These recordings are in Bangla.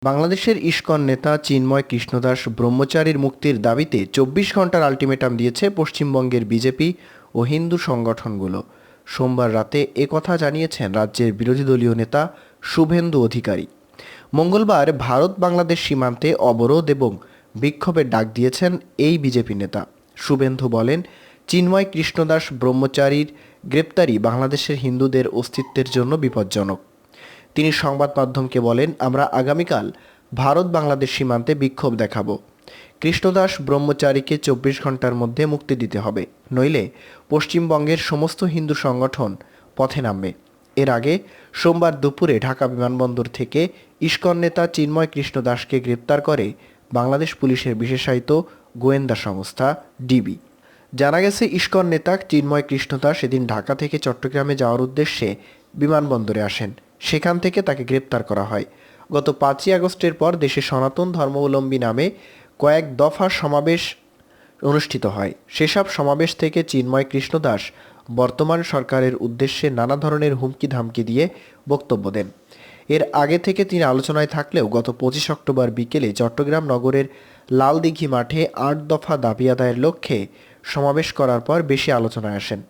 বাংলাদেশের ইসকন নেতা চিন্ময় কৃষ্ণদাস ব্রহ্মচারীর মুক্তির দাবিতে ২৪ ঘন্টার আলটিমেটাম দিয়েছে পশ্চিমবঙ্গের বিজেপি ও হিন্দু সংগঠনগুলো। সোমবার রাতে একথা জানিয়েছেন রাজ্যের বিরোধী দলীয় নেতা শুভেন্দু অধিকারী। মঙ্গলবার ভারত বাংলাদেশ সীমান্তে অবরোধ এবং বিক্ষোভের ডাক দিয়েছেন এই বিজেপি নেতা। শুভেন্দু বলেন, চিন্ময় কৃষ্ণদাস ব্রহ্মচারীর গ্রেপ্তারি বাংলাদেশের হিন্দুদের অস্তিত্বের জন্য বিপজ্জনক। তিনি সংবাদ মাধ্যমকে বলেন, আমরা আগামীকাল ভারত বাংলাদেশ সীমান্তে বিক্ষোভ দেখাবো। কৃষ্ণদাস ব্রহ্মচারীকে ২৪ ঘন্টার মধ্যে মুক্তি দিতে হবে, নইলে পশ্চিমবঙ্গের সমস্ত হিন্দু সংগঠন পথে নামবে। এর আগে সোমবার দুপুরে ঢাকা বিমানবন্দর থেকে ইসকন নেতা চিন্ময় কৃষ্ণদাসকে গ্রেপ্তার করে বাংলাদেশ পুলিশের বিশেষায়িত গোয়েন্দা সংস্থা ডিবি। জানা গেছে, ইসকন নেতা চিন্ময় কৃষ্ণদাস সেদিন ঢাকা থেকে চট্টগ্রামে যাওয়ার উদ্দেশ্যে বিমানবন্দরে আসেন। সেখান থেকে তাকে গ্রেপ্তার করা হয়। গত ৫ই আগস্টের পর দেশে সনাতন ধর্মাবলম্বী নামে কয়েক দফা সমাবেশ অনুষ্ঠিত হয়। সেসব সমাবেশ থেকে চিন্ময় কৃষ্ণদাস বর্তমান সরকারের উদ্দেশ্যে নানা ধরনের হুমকি ধামকি দিয়ে বক্তব্য দেন। এর আগে থেকে তিনি আলোচনায় থাকলেও গত ২৫ অক্টোবর বিকেলে চট্টগ্রাম নগরের লালদিঘি মাঠে ৮ দফা দাবি আদায়ের লক্ষ্যে সমাবেশ করার পর বেশি আলোচনায় আসেন।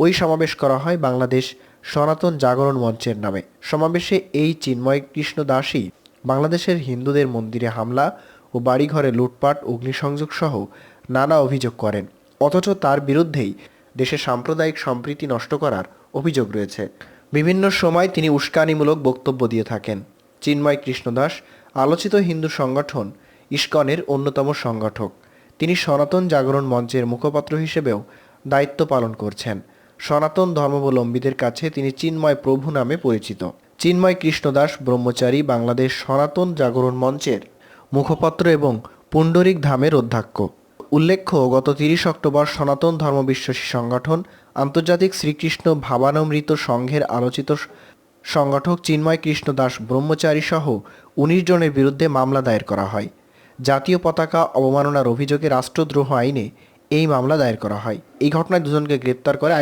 ওই সমাবেশ করা হয় বাংলাদেশ সনাতন জাগরণ মঞ্চের নামে। সমাবেশে এই চিন্ময় কৃষ্ণ দাসই বাংলাদেশের হিন্দুদের মন্দিরে হামলা ও বাড়িঘরে লুটপাট, অগ্নিসংযোগ সহ নানা অভিযোগ করেন। অথচ তার বিরুদ্ধেই দেশে সাম্প্রদায়িক সম্প্রীতি নষ্ট করার অভিযোগ রয়েছে। বিভিন্ন সময় তিনি উস্কানিমূলক বক্তব্য দিয়ে থাকেন। চিন্ময় কৃষ্ণদাস আলোচিত হিন্দু সংগঠন ইসকনের অন্যতম সংগঠক। তিনি সনাতন জাগরণ মঞ্চের মুখপাত্র হিসেবেও দায়িত্ব পালন করছেন। সনাতন ধর্মাবলম্বীদের কাছে তিনি চিন্ময় প্রভু নামে পরিচিত। চিন্ময় কৃষ্ণদাস ব্রহ্মচারী বাংলাদেশ সনাতন জাগরণ মঞ্চের মুখপাত্র এবং পুণ্ডরিক ধামের অধ্যক্ষ। উল্লেখ্য, গত ৩০ অক্টোবর সনাতন ধর্মবিশ্বাসী সংগঠন আন্তর্জাতিক শ্রীকৃষ্ণ ভাবানমৃত সংঘের আলোচিত সংগঠক চিন্ময় কৃষ্ণ দাস ব্রহ্মচারী সহ ১৯ জনের বিরুদ্ধে মামলা দায়ের করা হয়। জাতীয় পতাকা অবমাননার অভিযোগে রাষ্ট্রদ্রোহ আইনে এই মামলা দায়ের করা হয়। এই ঘটনায় দুজনকে গ্রেপ্তার করে